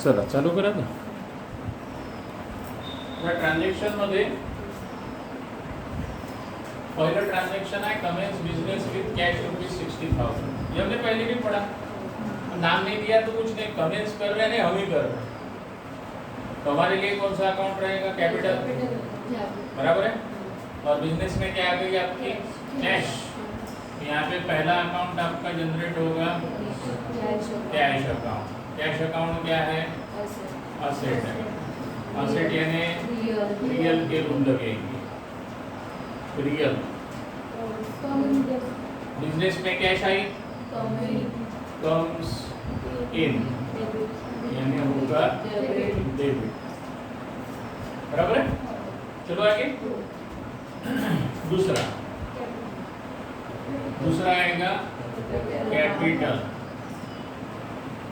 चला चालू करा ना. या ट्रान्झॅक्शन मध्ये पहला ट्रांजैक्शन है कमेंस बिजनेस विद कैश ₹60,000. ये हमने पहले भी पढ़ा. नाम नहीं दिया तो कुछ नहीं, कमेंस कर रहे हैं, हम ही कर रहे हैं. तो हमारे लिए कौन सा अकाउंट रहेगा? कैपिटल. बराबर है. और बिजनेस में क्या आ गई आपकी? कैश. यहाँ पे पहला अकाउंट आपका जनरेट होगा कैश अकाउंट. कैश अकाउंट क्या है? असेट है. असेट यानी रियल के रूप लगेंगे. रियल. बिजनेस में कैश आई कम्स इन यानी होगा डेबिट. बराबर है. चलो आगे. दूसरा आएगा कैपिटल.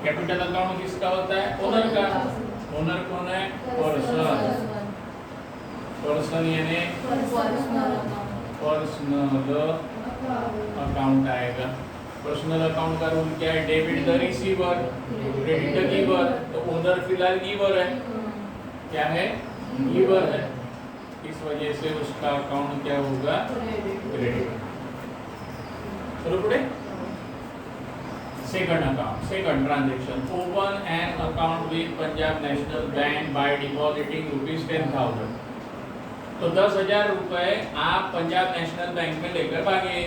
कैपिटल अकाउंट किसका होता है? ओनर का. ओनर कौन है? पर्सन. पर्सन यानी पर्सनल अकाउंट आएगा. पर्सनल अकाउंट का रूल क्या है? Debit the receiver, credit the giver. तो ओनर फिलहाल गिवर है. क्या है? गिवर है. इस वजह से उसका अकाउंट क्या होगा? क्रेडिट. चलो पुढे. Second account, second transaction. Open an account with Punjab national bank by depositing ₹10,000. तो 10,000 रुपए आप पंजाब नेशनल बैंक में लेकर भागे.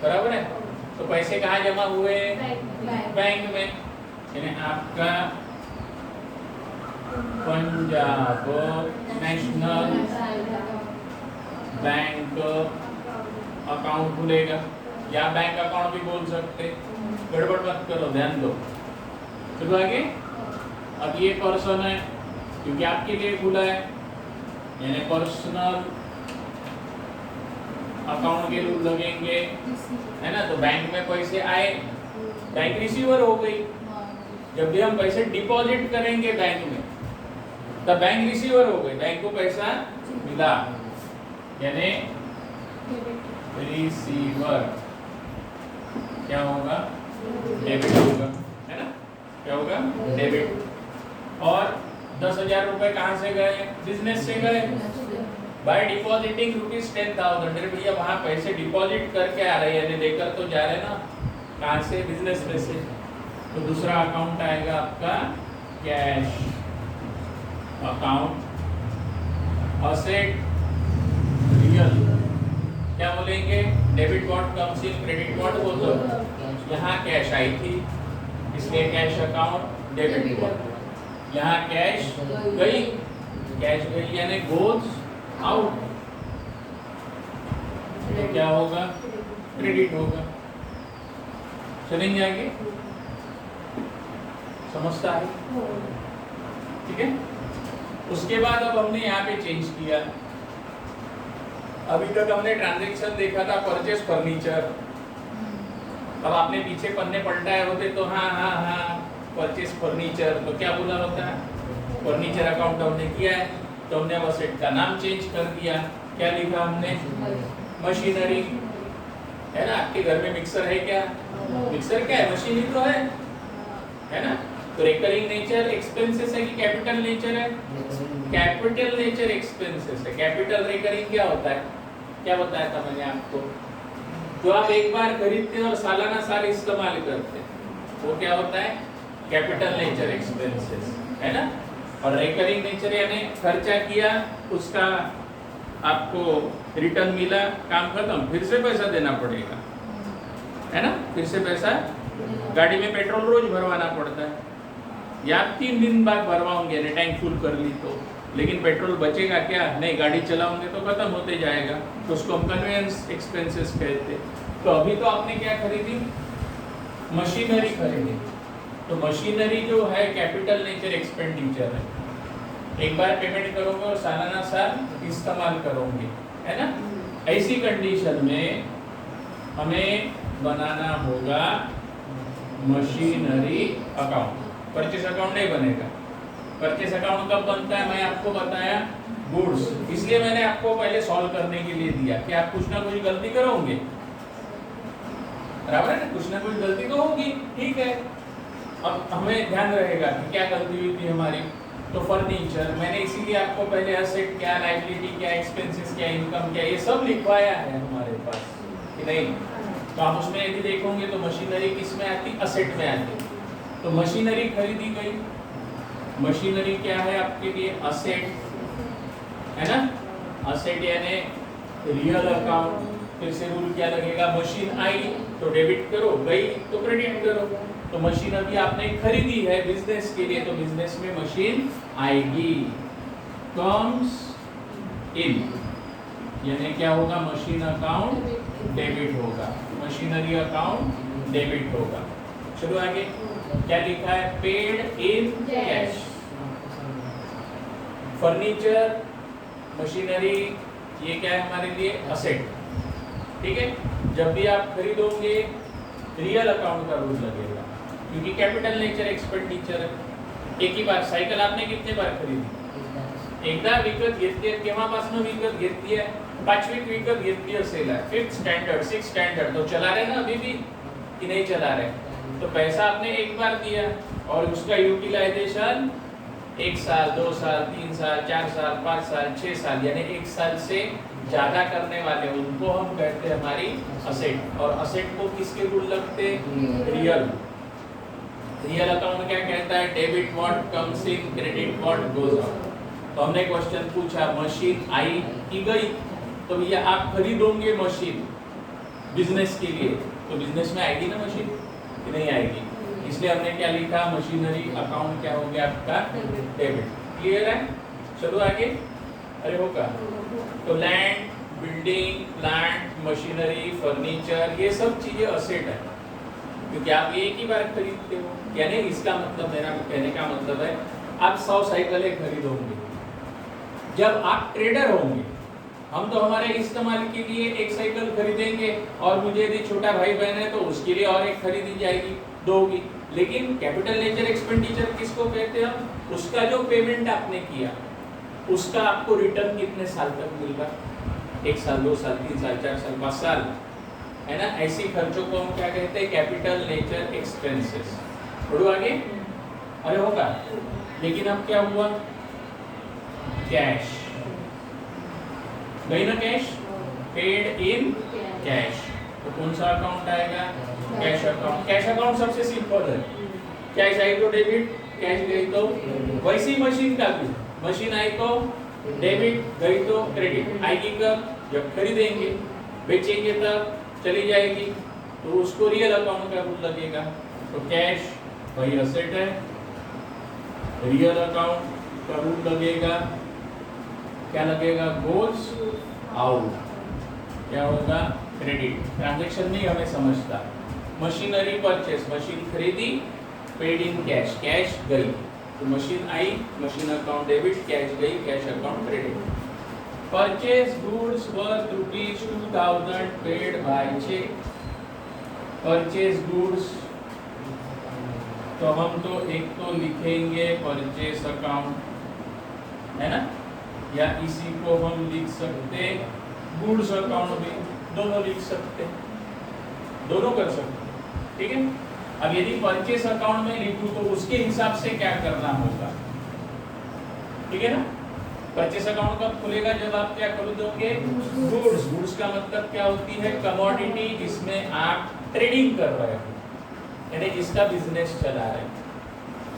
बराबर है. तो पैसे कहाँ जमा हुए? बैंक में. यानी आपका पंजाब नेशनल बैंक अकाउंट खुलेगा, या बैंक अकाउंट भी बोल सकते. गड़बड़ मत करो, ध्यान दो. चलो आगे. अब ये पर्सन है क्योंकि आपके लिए खुला है, यानी पर्सनल अकाउंट के रूल लगेंगे, है ना. तो बैंक में पैसे आए, बैंक रिसीवर हो गई. जब भी हम पैसे डिपॉजिट करेंगे बैंक में, तब बैंक रिसीवर हो गई, बैंक को पैसा मिला, यानी रिसीवर क्या होगा? डेबिट होगा, है ना. क्या होगा? डेबिट. और 10,000 रुपए कहाँ से गए? बिजनेस से गए. By depositing ₹10,000. मेरे भैया वहाँ पैसे डिपॉजिट करके आ रहे हैं, लेकर तो जा रहे ना. कहाँ से? बिजनेस में से. तो दूसरा अकाउंट आएगा आपका कैश अकाउंट. असेट रियल क्या बोलेंगे? Debit what comes in, credit what बोल दो. यहाँ कैश आई थी इसलिए कैश अकाउंट डेबिट हुआ. यहाँ कैश गई, कैश गई यानी गोज आउट. तो क्या होगा? क्रेडिट होगा. चलेंगे आगे. समझता है? ठीक है. उसके बाद अब हमने यहाँ पे चेंज किया. अभी तक हमने ट्रांजैक्शन देखा था परचेस फर्नीचर. अब आपने पीछे पन्ने पलटाए होते तो हाँ परचेस फर्नीचर, तो क्या बोला होता है? फर्नीचर अकाउंट हमने किया है, तो हमने अब असेट का नाम चेंज कर दिया. क्या लिखा हमने? मशीनरी. है ना. आपके घर में मिक्सर है क्या? मिक्सर क्या है? मशीन ही तो है ना. तो रिकरिंग नेचर एक्सपेंसेस है कि कैपिटल नेचर है? कैपिटल नेचर एक्सपेंसेस है. कैपिटल रिकरिंग क्या होता है? क्या बताया था मैंने आपको? जो आप एक बार खरीदते हैं और सालाना साल इस्तेमाल करते हैं, वो क्या होता है? कैपिटल नेचर एक्सपेंसेस, है ना. और रिकरिंग नेचर यानी खर्चा किया, उसका आपको रिटर्न मिला, काम खत्म, फिर से पैसा देना पड़ेगा, है ना. फिर से पैसा. गाड़ी में पेट्रोल रोज भरवाना पड़ता है, या 3 दिन बाद भरवाओगे, टैंक फुल कर ली तो, लेकिन पेट्रोल बचेगा क्या? नहीं. गाड़ी चलाओगे तो खत्म होते जाएगा, तो उसको हम कन्वेंस एक्सपेंसेस कहते हैं. तो अभी तो आपने क्या खरीदी? मशीनरी खरीदी. तो मशीनरी जो है कैपिटल नेचर एक्सपेंडिचर है. एक बार पेमेंट करोगे और सालाना साल इस्तेमाल करोगे, है ना. ऐसी कंडीशन में हमें बनाना होगा मशीनरी अकाउंट. परचेस अकाउंट नहीं बनेगा. परचेस अकाउंट कब बनता है? मैं आपको बताया गुड्स. इसलिए मैंने आपको पहले सॉल्व करने के लिए दिया कि आप कुछ ना कुछ गलती करोगे. बराबर है ना. कुछ ना कुछ गलती तो होगी, ठीक है. अब हमें ध्यान रहेगा कि क्या गलती हुई थी हमारी। तो फर्नीचर मैंने इसीलिए आपको पहले एसेट क्या, लायबिलिटी क्या, एक्सपेंसेस क्या, इनकम क्या, ये सब लिखवाया है हमारे पास कि नहीं। तो आप उसमें यदि देखोगे तो मशीनरी किस में आती, असेट में आती। तो मशीनरी खरीदी गई, मशीनरी क्या है आपके लिए, असेट है ना। असेट यानी रियल अकाउंट। फिर से रूल क्या लगेगा, मशीन आई तो डेबिट करो, गई तो क्रेडिट करो। तो मशीन अभी आपने खरीदी है बिजनेस के लिए, तो बिजनेस में मशीन आएगी, कम्स इन, यानी क्या होगा, मशीन अकाउंट डेबिट होगा, मशीनरी अकाउंट डेबिट होगा। चलो आगे क्या लिखा है, paid in cash. Furniture, machinery, ये क्या है हमारे लिए, असेट। ठीक है, जब भी आप खरीदोगे रियल अकाउंट का रूल लगेगा, क्योंकि कैपिटल नेचर एक्सपेंडिचर है। एक ही बार सायकल आपने कितने बार खरीदी, एकदा विकत घेतली, केव्हापासून विकत घेतली है, 5वीं विकत घेतली असेल, 5th स्टैंडर्ड 6th स्टैंडर्ड, तो चला रहे ना अभी भी कि नहीं चला रहे। तो पैसा आपने एक बार दिया और उसका यूटिलाइजेशन 1 साल 2 साल 3 साल 4 साल 5 साल 6 साल, यानी 1 साल से ज्यादा करने वाले उनको हम कहते हैं हमारी असेट। और असेट को किसके रूल लगते, रियल। रियल अकाउंट क्या कहता है, debit what comes in, credit what goes out. तो हमने क्वेश्चन पूछा, मशीन आई की गई, तो भैया आप खरीदोगे मशीन बिजनेस के लिए, तो बिजनेस में आएगी ना मशीन कि नहीं आएगी, इसलिए हमने क्या लिखा, मशीनरी अकाउंट क्या हो गया आपका, डेबिट। क्लियर है। चलो आगे, अरे होगा। तो land, building, plant, machinery, furniture, ये सब चीजें असेट है, क्योंकि आप एक ही बार खरीदते हो। यानी इसका मतलब, मेरा कहने का मतलब है, आप 100 साइकिलें खरीदोगे जब आप ट्रेडर होंगे। हम तो हमारे इस्तेमाल के लिए एक साइकिल खरीदेंगे, और मुझे यदि छोटा भाई बहन है तो उसके लिए और एक खरीदी जाएगी, 2 होगी। लेकिन कैपिटल नेचर एक्सपेंडिचर किसको कहते हैं हम, उसका जो पेमेंट आपने किया उसका आपको रिटर्न कितने साल तक मिलेगा, 1 साल 2 साल 3 साल 4 साल 5 साल, है ना। ऐसी खर्चों को हम क्या कहते हैं, कैपिटल नेचर एक्सपेंसेस। बढ़ो आगे, अरे होगा। लेकिन अब क्या हुआ, कैश गई ना, कैश, पेड इन कैश। तो कौन सा अकाउंट आएगा, कैश अकाउंट। कैश अकाउंट सबसे सिंपल है, कैश आई तो डेबिट, कैश गई तो, वैसी मशीन का भी, मशीन आई तो डेबिट, गई तो क्रेडिट। आएगी कब, जब खरीदेंगे, बेचेंगे तब चली जाएगी, तो उसको रियल अकाउंट का रूल लगेगा। तो कैश वही असेट है, रियल अकाउंट का रूल लगेगा, क्या लगेगा, गोज आउट, क्या होगा, क्रेडिट। ट्रांजैक्शन नहीं हमें समझता। मशीनरी परचेस, मशीन खरीदी, पेड इन कैश, कैश गई, तो मशीन आई, मशीन अकाउंट डेबिट, कैश गई, cash account credit. Purchase goods worth ₹2000 paid by cheque. Purchase goods, तो हम तो एक तो लिखेंगे परचेस अकाउंट, है ना, या इसी को हम लिख सकते गुड्स अकाउंट भी, दोनों लिख सकते, दोनों कर सकते, ठीक है। अब यदि परचेस अकाउंट में लिखूं तो उसके हिसाब से क्या करना होगा, ठीक है ना। परचेस अकाउंट कब खुलेगा, जब आप क्या खरीदोगे, गुड्स। गुड्स का मतलब क्या होती है, कमोडिटी, जिसमें आप ट्रेडिंग कर रहे हो, यानी जिसका बिजनेस चला रहे हैं।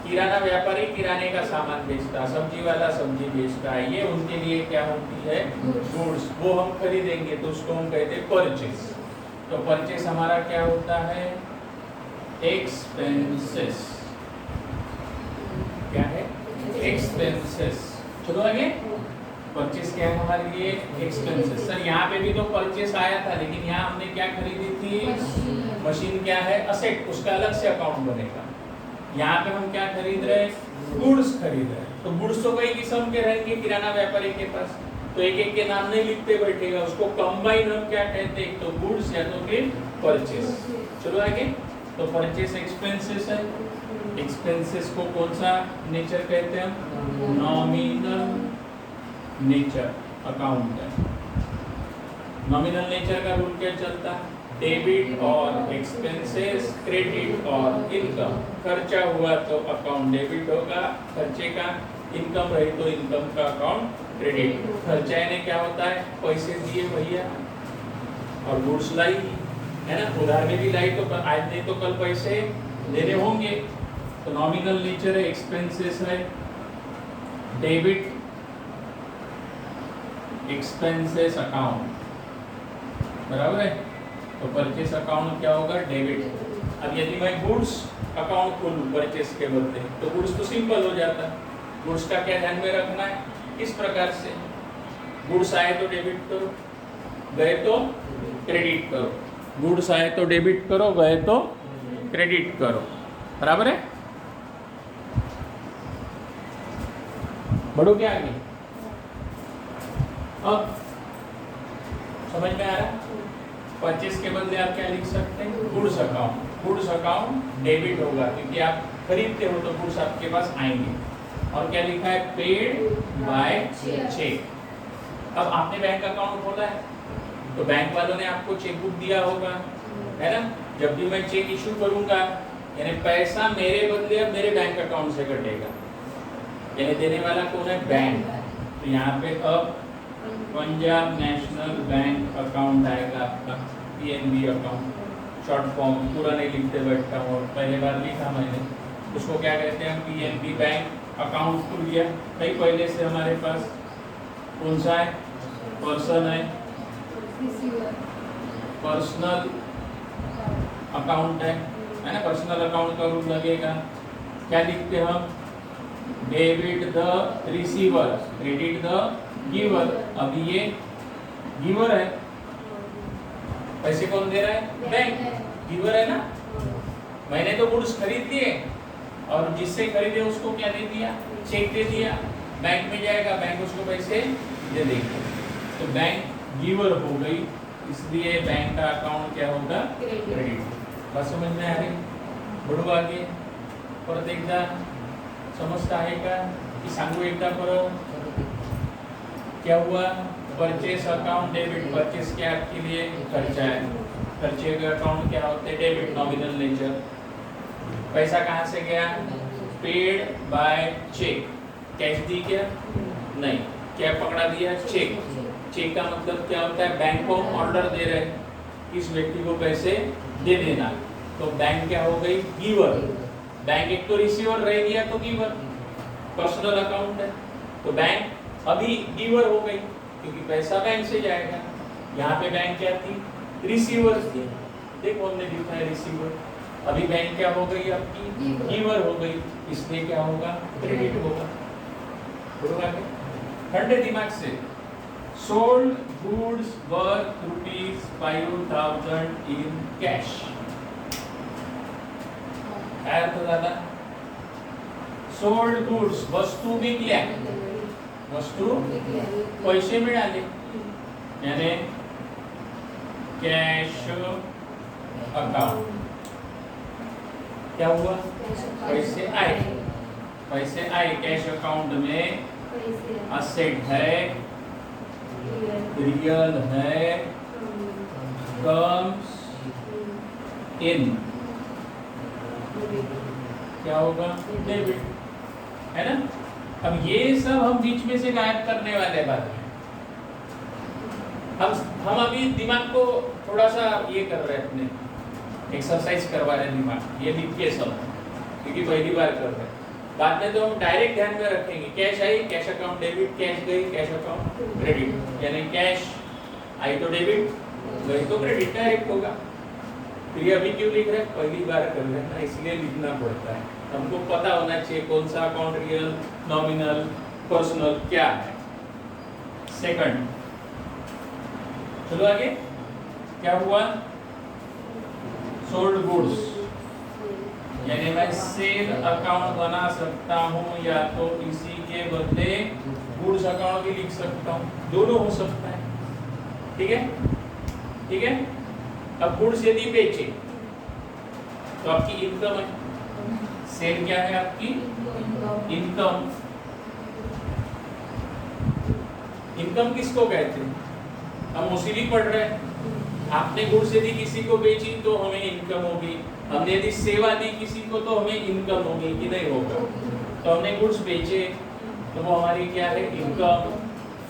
किराना व्यापारी किराने का सामान बेचता, सब्जी वाला सब्जी बेचता है, ये उनके लिए क्या होती है, गुड्स। वो हम खरीदेंगे तो उसको हम कहते हैं परचेस। तो परचेस हमारा क्या होता है, एक्सपेंसेस। क्या है, एक्सपेंसेस। चलो आगे, परचेस क्या है हमारे लिए, एक्सपेंसेस। सर यहाँ पे भी तो परचेस आया था, लेकिन यहाँ हमने क्या खरीदी थी, मशीन क्या है, असेट, उसका अलग से अकाउंट बनेगा। यहाँ पे हम क्या खरीद रहे हैं, गुड्स खरीद रहे हैं। तो गुड्स तो कई किस्म के रहेंगे किराना व्यापारी के पास, तो एक एक के नाम नहीं लिखते बैठेगा, उसको कंबाइन हम क्या कहते हैं, तो गुड्स या तो फिर परचेस। चलो आगे, तो परचेस एक्सपेंसेस है। एक्सपेंसेस को कौन सा नेचर कहते हैं, नॉमिनल नेचर अकाउंट है। नॉमिनल नेचर का रूल क्या चलता है, डेबिट और एक्सपेंसेस, क्रेडिट और इनकम। खर्चा हुआ तो अकाउंट डेबिट होगा खर्चे का, इनकम रही तो इनकम का अकाउंट क्रेडिट। खर्चा यानी क्या होता है, पैसे दिए भैया और गुड्स लाई, है ना, उधार में भी लाई तो आज नहीं तो कल पैसे देने होंगे, तो नॉमिनल नेचर है, एक्सपेंसेस है, डेबिट एक्सपेंसेस अकाउंट, बराबर है। तो परचेस अकाउंट क्या होगा, डेबिट। अब यदि मैं गुड्स अकाउंट खोलूं परचेस के बदले तो गुड्स तो सिंपल हो जाता है। गुड्स का क्या ध्यान में रखना है, इस प्रकार से गुड्स आए तो डेबिट करो, गए तो क्रेडिट करो। गुड्स आए तो डेबिट करो, गए तो क्रेडिट करो, बराबर है। बढ़ो क्या आगे, अब समझ में आ रहा है। परचेस के बदले आप क्या लिख सकते हैं, goods account. Goods account debit होगा क्योंकि आप खरीदते हो तो गुड्स आपके पास आएंगे। और क्या लिखा है, पेड बाय चेक। अब आपने बैंक अकाउंट खोला है तो बैंक वालों ने आपको चेक बुक दिया होगा, है ना। जब भी मैं चेक इशू करूंगा यानी पैसा मेरे बदले अब मेरे बैंक अकाउंट से कटेगा, यानी देने वाला कौन है, बैंक। तो यहाँ पे अब पंजाब नेशनल बैंक अकाउंट आएगा आपका, पीएनबी अकाउंट, शॉर्ट फॉर्म, पूरा नहीं लिखते बैठता हूँ, पहले बार लिखा मैंने। उसको क्या कहते हैं, पीएनबी बैंक अकाउंट खुल गया। कई पहले से हमारे पास कौन सा है, पर्सन है, पर्सनल अकाउंट है ना। पर्सनल अकाउंट का रूल लगेगा, क्या लिखते हैं हम, debit the receiver, credit the giver. अभी ये गिवर है, पैसे कौन दे रहा है, बैंक, गिवर है ना। मैंने तो गुड्स खरीद दिए और जिससे खरीदे उसको क्या दे दिया, चेक दे दिया, बैंक में जाएगा, बैंक उसको पैसे दे देगा। तो बैंक गिवर हो गई, इसलिए बैंक का अकाउंट क्या होगा, क्रेडिट। बस समझ में आ रही, बढ़ो आगे। परत एकदा समजता आहे का की सांगू एकदा परत, क्या हुआ, परचेस अकाउंट डेबिट। परचेस क्या आपके लिए खर्चा है, खर्चे के अकाउंट क्या होते हैं, डेबिट, नॉमिनल नेचर। पैसा कहाँ से गया, पेड बाय चेक। कैश दी क्या, नहीं, क्या पकड़ा दिया, चेक। चेक का मतलब क्या होता है, बैंक को ऑर्डर दे रहे हैं इस व्यक्ति को पैसे दे देना, तो बैंक क्या हो गई, गिवर। बैंक एक तो रिसीवर रह गया तो गिवर, पर्सनल अकाउंट है तो बैंक अभी गिवर हो गई क्योंकि पैसा बैंक से जाएगा। यहाँ पे बैंक क्या थी, रिसीवर थी, देखो हमने लिखा है रिसीवर। अभी बैंक क्या हो गई आपकी, गिवर हो गई, इसलिए क्या होगा, क्रेडिट होगा। ठंडे दिमाग से, sold goods worth ₹5,000 in cash. काय अर्थ झाला, सोल्ड गुड्स वस्तू विकल्या, वस्तू पैसे मिळाले, यानी कैश अकाउंट। क्या हुआ, पैसे आए, पैसे आए कैश अकाउंट में। असेट है, रियल है, कम्स इन, क्या होगा, डेबिट, है ना। अब ये सब हम बीच में से गायब करने वाले बाद में। हम अभी दिमाग को थोड़ा सा ये कर रहे हैं, अपने एक्सरसाइज करवा रहे हैं दिमाग, ये लिख के सब, क्योंकि पहली बार कर रहे हैं। बाद में तो हम डायरेक्ट ध्यान में रखेंगे, कैश आई कैश अकाउंट डेबिट, कैश गई कैश अकाउंट क्रेडिट, यानी कैश आई तो डेबिट, गई तो क्रेडिट डायरेक्ट होगा। फिर ये अभी क्यों लिख रहे हैं, पहली बार कर रहे हैं ना, इसलिए लिखना पड़ता है। हमको पता होना चाहिए कौन सा अकाउंट रियल, नॉमिनल, पर्सनल क्या है। सेकंड, चलो आगे, क्या हुआ, सोल्ड गुड्स, यानी मैं सेल अकाउंट बना सकता हूँ या तो इसी के बदले गुड्स अकाउंट भी लिख सकता हूँ, दोनों हो सकता है, ठीक है, ठीक है। अब गुड्स यदि बेचे तो आपकी इनकम है, सेल क्या है आपकी, इनकम। इनकम किसको कहते हैं, हम ओसीडी पढ़ रहे हैं, आपने गुड्स यदि किसी को बेची तो हमें इनकम होगी, हमने यदि सेवा दी किसी को तो हमें इनकम होगी कि नहीं होगा। तो हमने गुड्स बेचे तो वो हमारी क्या है, इनकम।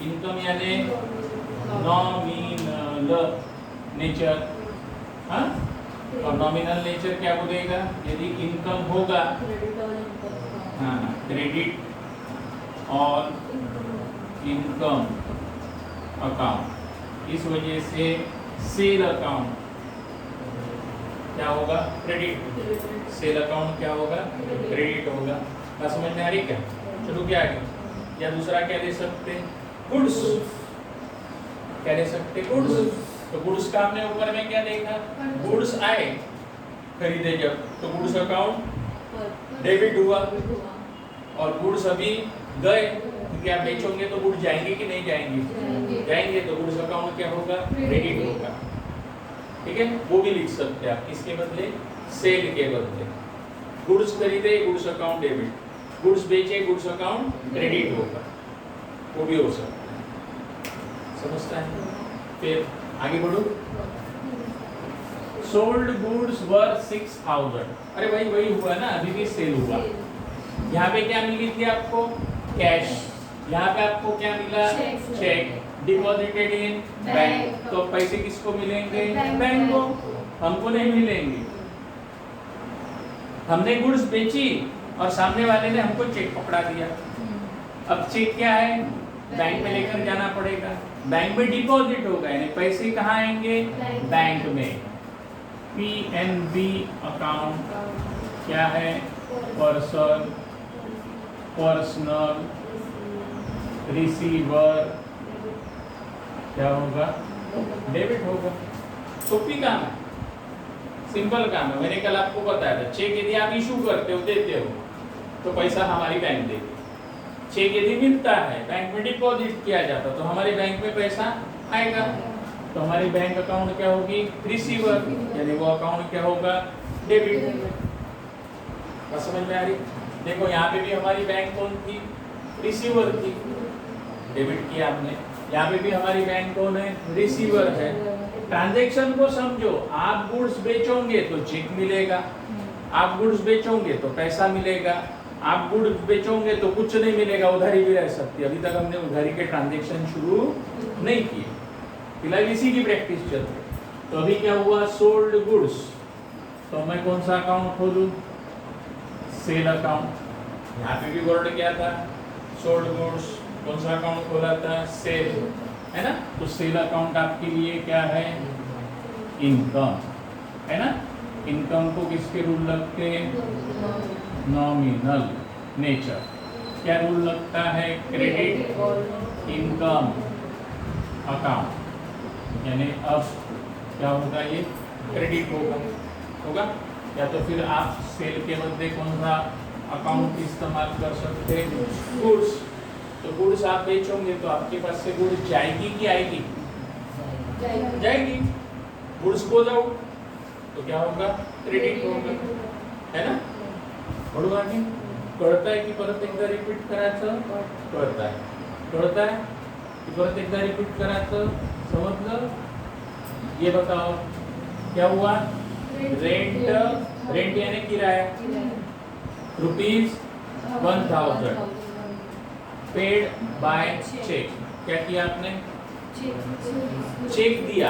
इनकम यानी नॉमिनल नेचर। हाँ, और नॉमिनल नेचर क्या बोलेगा, यदि इनकम होगा, हाँ, क्रेडिट और इनकम अकाउंट, इस वजह से सेल अकाउंट क्या होगा, क्रेडिट। सेल अकाउंट क्या होगा, क्रेडिट होगा। क्या समझ में आ रही क्या? चलो क्या आगे, या दूसरा क्या दे सकते, गुड्स। क्या दे सकते, गुड्स। तो गुड्स का हमने ऊपर में क्या देखा, गुड्स आए खरीदे जब, तो गुड्स अकाउंट डेबिट हुआ, और गुड्स अभी गए, क्योंकि आप बेचोगे तो गुड्स जाएंगे कि नहीं जाएंगे, जाएंगे, तो गुड्स अकाउंट क्या होगा, क्रेडिट होगा। ठीक है, वो भी लिख सकते हैं आप, किसके बदले, सेल के बदले। गुड्स खरीदे, गुड्स अकाउंट डेबिट, गुड्स बेचे, गुड्स अकाउंट क्रेडिट होगा, वो भी हो सकता है। समझता है? फिर आगे बढ़ो। Sold goods were 6000। अरे वही हुआ ना, अभी भी सेल हुआ। यहाँ पे क्या मिली थी आपको, कैश। यहाँ पे आपको क्या मिला, चेक। डिपॉजिटेड इन बैंक, तो पैसे किसको मिलेंगे, बैंक को, हमको नहीं मिलेंगे। हमने गुड्स बेची और सामने वाले ने हमको चेक पकड़ा दिया। अब चेक क्या है, बैंक में लेकर जाना पड़ेगा, बैंक में डिपॉजिट होगा, यानी पैसे कहाँ आएंगे, बैंक में। पीएनबी अकाउंट क्या है, पर्सनल रिसीवर क्या होगा, डेबिट होगा। सोपी काम है, सिंपल काम है। मैंने कल आपको बताया था, चेक यदि आप इशू करते हो, देते हो, तो पैसा हमारी बैंक देगी। चेक यदि मिलता है, बैंक में डिपॉजिट किया जाता, तो हमारे बैंक में पैसा आएगा, तो हमारी बैंक अकाउंट क्या होगी, रिसीवर, यानी वो अकाउंट क्या होगा, डेबिट। बस समझ में आ रही? देखो यहाँ पे भी हमारी बैंक कौन थी, रिसीवर थी, डेबिट किया आपने। यहाँ पे भी हमारी बैंक कौन है, रिसीवर है। ट्रांजैक्शन को समझो, आप गुड्स बेचोगे तो चेक मिलेगा, आप गुड्स बेचोगे तो पैसा मिलेगा, आप गुड्स बेचोगे तो कुछ नहीं मिलेगा, उधारी भी रह सकती है। अभी तक हमने उधारी के ट्रांजैक्शन शुरू नहीं किए, फिलहाल इसी की प्रैक्टिस चल रही। तो अभी क्या हुआ, सोल्ड गुड्स, तो मैं कौन सा अकाउंट खोलूं, सेल अकाउंट। यहाँ पे भी वर्ड क्या था, सोल्ड गुड्स, कौन सा अकाउंट खोला था, सेल, है ना। तो सेल अकाउंट आपके लिए क्या है, इनकम, है ना। इनकम को किसके रूल लगते हैं, नॉमिनल नेचर। क्या रूल लगता है, क्रेडिट इनकम अकाउंट, यानी अब क्या होगा, ये क्रेडिट होगा। या तो फिर आप सेल के बदले कौन सा अकाउंट इस्तेमाल कर सकते हैं, गुड्स। तो गुड्स आप बेचोगे तो आपके पास से गुड्स जाएगी कि आएगी, जाएगी। गुड्स को जाओ तो क्या होगा, क्रेडिट होगा, है ना। बरोबर आगे कळत आहे की परत एकदा रिपीट करायचं, कळत आहे की परत एकदा रिपीट करायचं, समजलं? ये बताओ क्या हुआ, रेंट यानी किराया, ₹1000 पेड बाय चेक। क्या किया आपने, चेक दिया,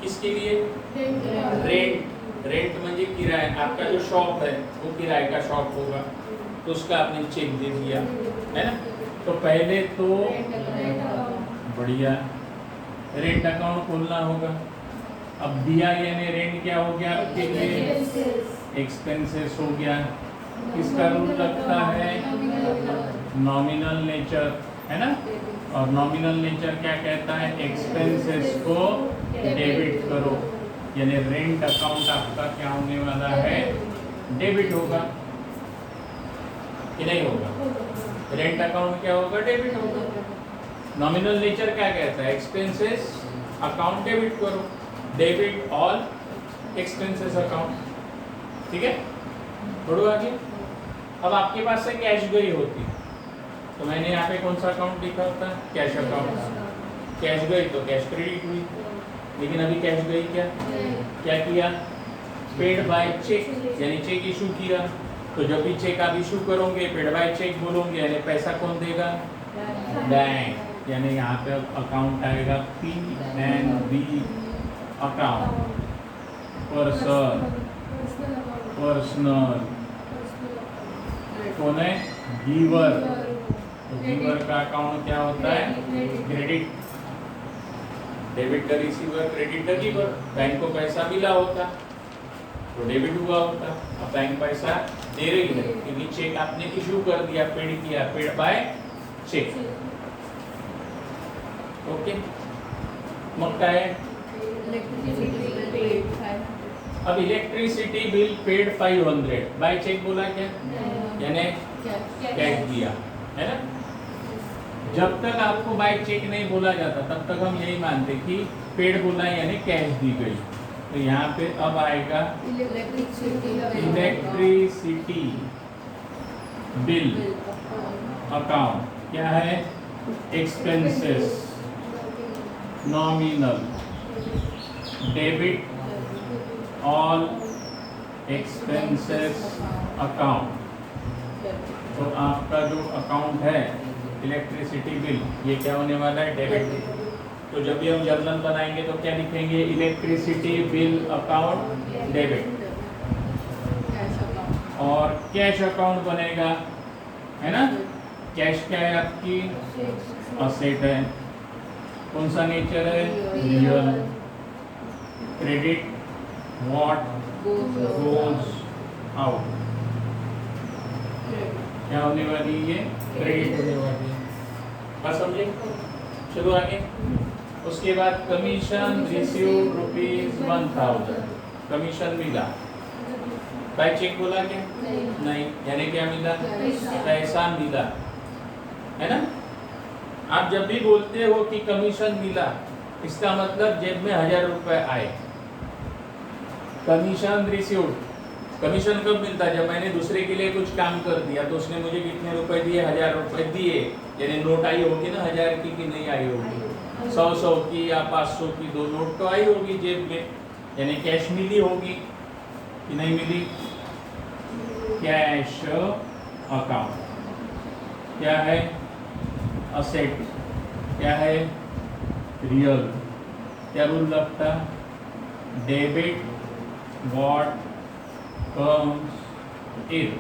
किसके लिए, रेंट म्हणजे किराया। आपका जो शॉप है वो किराए का शॉप होगा, तो उसका आपने चेक दे दिया, है ना। तो पहले तो बढ़िया रेंट अकाउंट खोलना होगा। अब दिया यानी रेंट क्या हो गया आपके लिए, एक्सपेंसेस हो गया। किसका रूल लगता है, नॉमिनल नेचर, है ना। और नॉमिनल नेचर क्या कहता है, एक्सपेंसेस को डेबिट करो, यानी रेंट अकाउंट आपका क्या होने वाला है, डेबिट होगा कि नहीं होगा, रेंट अकाउंट क्या होगा, डेबिट होगा। नॉमिनल नेचर क्या कहता है, एक्सपेंसेस अकाउंट डेबिट करो, डेबिट ऑल एक्सपेंसेस अकाउंट। ठीक है, बढ़ो आगे। अब आपके पास से कैश गई होती, तो मैंने यहाँ पे कौन सा अकाउंट लिखा होता है, कैश अकाउंट। कैश गई तो कैश क्रेडिट हुई, लेकिन अभी कैश गई क्या? क्या किया? पेड बाय चेक, यानी चेक इशू किया। तो जब भी चेक आप इशू करोगे पेड बाय चेक बोलोगे, यानी पैसा कौन देगा? बैंक। यानी यहाँ पे अकाउंट आएगा PNB अकाउंट, पर्सन, पर्सनल। कौन है? गिवर। तो गिवर का अकाउंट क्या होता है? Credit. Debit the receiver, credit the giver. Bank को पैसा मिला होता तो डेबिट हुआ होता, अब बैंक पैसा दे रही है क्योंकि चेक आपने इशू कर दिया, पेड किया, पेड बाय चेक। ओके, मग काय आहे? अब electricity bill paid 500 by cheque बोला क्या? यानी कैश दिया, है ना? जब तक आपको बाय चेक नहीं बोला जाता तब तक हम यही मानते कि पेड बोला यानी कैश दी गई। तो यहाँ पे अब आएगा इलेक्ट्रिसिटी बिल अकाउंट। क्या है? Expenses, nominal, debit all expenses account. तो आपका जो अकाउंट है इलेक्ट्रिसिटी बिल, ये क्या होने वाला है? डेबिट। तो जब भी हम जर्नल बनाएंगे तो क्या लिखेंगे? Electricity bill account debit. और कैश अकाउंट बनेगा, है ना? कैश क्या है आपकी? असेट है। कौन सा नेचर है? Real. Credit what goes out. क्या होने वाली है? क्रेडिट होने वाली है। बस समझे? चलो आगे। उसके बाद कमीशन रिसीव्ड ₹1000, कमीशन मिला। बाय चेक बोला क्या? नहीं। यानी क्या मिला? पैसा मिला, है ना? आप जब भी बोलते हो कि कमीशन मिला, इसका मतलब जेब में 1000 रुपए आए। कमीशन रिसीव्ड, कमीशन कब मिलता है? जब मैंने दूसरे के लिए कुछ काम कर दिया तो उसने मुझे कितने रुपए दिए? 1000 रुपए दिए। यानी नोट आई होगी ना 1000 की कि नहीं आई होगी? 100 की या 500 की, 2 नोट तो आई होगी जेब में, यानी कैश मिली होगी कि नहीं मिली? कैश अकाउंट क्या है? असेट। क्या है? रियल। क्या रूल लगता? Debit what comes in.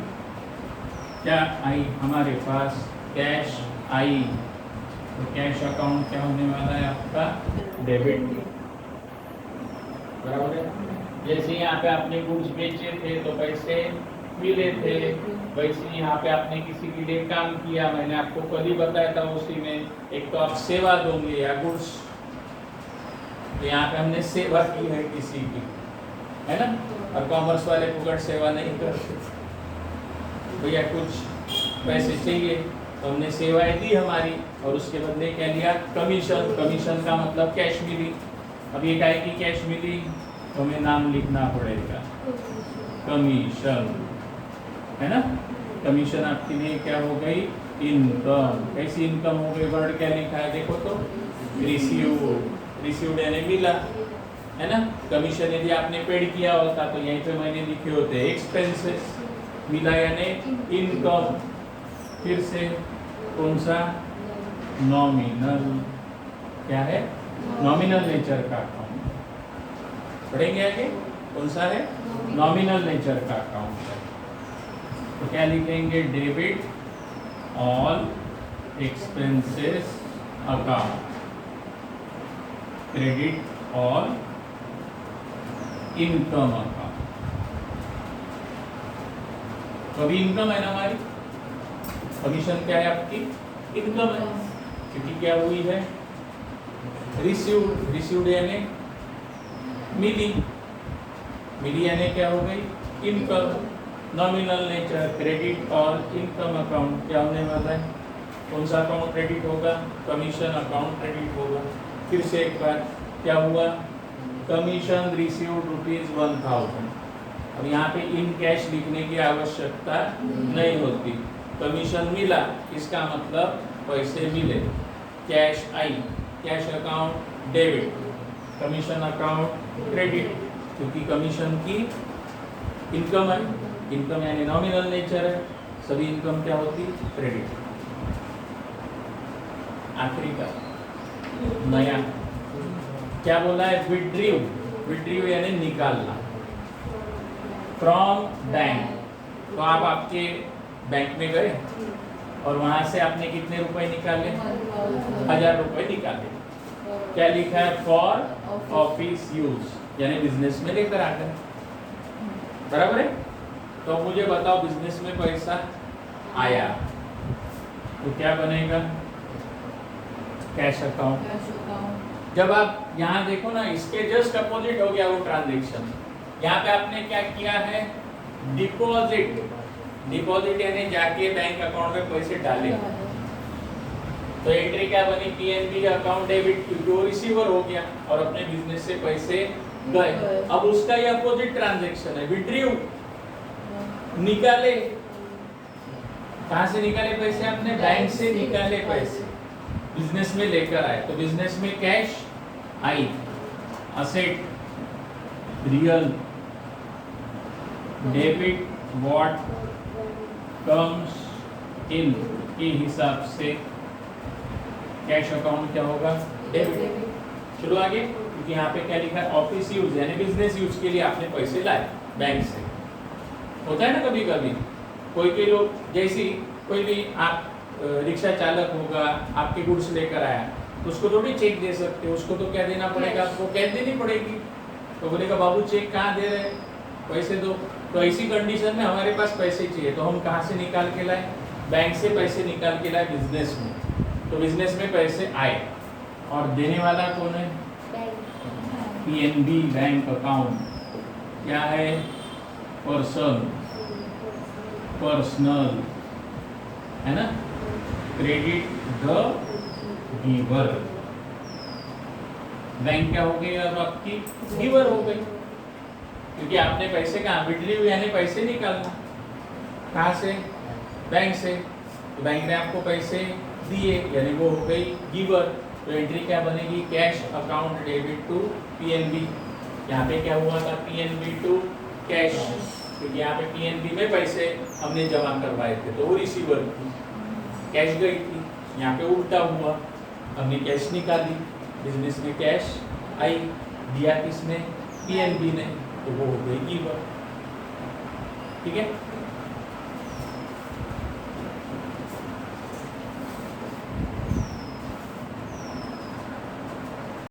क्या आई हमारे पास? Cash I. तो कैश अकाउंट क्या होने वाला है आपका? डेबिट। बराबर है? जैसे यहाँ पे आपने गुड्स बेचे थे तो पैसे मिले थे, वैसे यहाँ पे आपने किसी के लिए काम किया, मैंने आपको कल ही बताया था उसी में, एक तो आप सेवा दोगे या गुड्स। तो यहाँ पे हमने सेवा की है किसी की, है ना? और कॉमर्स वाले फुकट सेवा नहीं करते। भैया कुछ पैसे चाहिए तो हमने सेवाएं दी हमारी, और उसके बदले क्या लिया? कमीशन। कमीशन का मतलब कैश मिली। अब ये काय की कैश मिली तो हमें नाम लिखना पड़ेगा, कमीशन, है ना? कमीशन आपके लिए क्या हो गई? इनकम। कैसी इनकम हो गई? वर्ड क्या लिखा है देखो तो? रिसीव्ड। रिसीव्ड यानी मिला, है ना? कमीशन यदि आपने पेड किया होता तो यहीं पे मैंने लिखे होते एक्सपेंसेस। मिला यानी इनकम। फिर से कौन सा? नॉमिनल। क्या है? नॉमिनल नेचर का अकाउंट। पढ़ेंगे आगे कौन सा है? नॉमिनल नेचर का अकाउंट है। तो क्या लिखेंगे? Debit all expenses account, credit all income account. तो अभी इनकम है ना हमारी, कमीशन क्या है आपकी? इनकम है, क्योंकि क्या हुई है? रिसीव्ड। रिसीव्ड यानी मिली। मिली यानी क्या हो गई? इनकम। नॉमिनल नेचर, क्रेडिट और इनकम अकाउंट क्या होने वाला है? कौन सा अकाउंट क्रेडिट होगा? कमीशन अकाउंट क्रेडिट होगा। फिर से एक बार, क्या हुआ? Commission received ₹1000। अब यहाँ पे इन कैश लिखने की आवश्यकता नहीं होती। कमीशन मिला, इसका मतलब पैसे मिले, कैश आई, cash account debit, commission account credit, क्योंकि कमीशन की इनकम है, इनकम यानी नॉमिनल नेचर है, सभी इनकम क्या होती है क्रेडिट। आखिरी का नया क्या बोला है, विड्रीव, विड्रीव यानी निकालना फ्रॉम बैंक। तो आप आपके बैंक में गए और वहां से आपने कितने रुपए निकाले, 1000 रुपए निकाले। क्या लिखा है, फॉर ऑफिस यूज यानी बिजनेस में लेकर आकर, बराबर है। तो मुझे बताओ बिजनेस में पैसा आया तो क्या बनेगा, कैश अकाउंट। जब आप यहाँ देखो ना, इसके जस्ट अपोजिट हो गया वो ट्रांजैक्शन। यहाँ पे आपने क्या किया है, डिपॉजिट, डिपॉजिट यानी जाके बैंक अकाउंट में पैसे डाले। तो एंट्री क्या बनी, पीएनबी अकाउंट डेबिट, क्योंकि वो रिसीवर हो गया और अपने बिजनेस से पैसे गए। अब उसका ये अपोजिट ट्रांजैक्शन है, विड्रीव, निकाले। कहाँ से निकाले पैसे, आपने बैंक से निकाले पैसे, बिजनेस में लेकर आए। तो बिजनेस में cash I, asset real, debit what comes in के हिसाब से कैश अकाउंट क्या होगा, डेबिट। चलो आगे, क्योंकि यहाँ पे क्या लिखा है, ऑफिस यूज यानी बिजनेस यूज के लिए आपने पैसे लाए बैंक से। होता है ना कभी कभी, कोई लोग, जैसी कोई भी आप रिक्शा चालक होगा, आपके गुड्स लेकर आया तो उसको थोड़ी चेक दे सकते हो, उसको तो क्या देना पड़ेगा, आपको कैश देनी पड़ेगी। तो बोलेगा बाबू चेक कहाँ दे रहे, पैसे दो। तो ऐसी कंडीशन में हमारे पास पैसे चाहिए, तो हम कहाँ से निकाल के लाए, बैंक से पैसे निकाल के लाए बिजनेस में। तो बिजनेस में पैसे आए और देने वाला कौन है, पीएनबी बैंक अकाउंट। क्या है, पर्सन, पर्सनल, है ना, क्रेडिट द गिवर। बैंक क्या हो गई और आपकी गिवर हो गई, क्योंकि आपने पैसे कहाँ, विड्रीव यानी पैसे निकालना, कहाँ से, बैंक से। तो बैंक ने आपको पैसे दिए यानी वो हो गई गिवर। तो एंट्री क्या बनेगी, cash account debit to PNB. यहाँ पे क्या हुआ था, पीएनबी टू कैश, क्योंकि यहाँ पे पीएनबी में पैसे हमने जमा करवाए थे तो वो रिसीवर थी, कैश गई थी। यहाँ पे उल्टा हुआ, हमने कैश निकाली, बिजनेस में कैश आई, दिया किसने, पीएनबी ने, तो वो हो गई गिवर। ठीक है।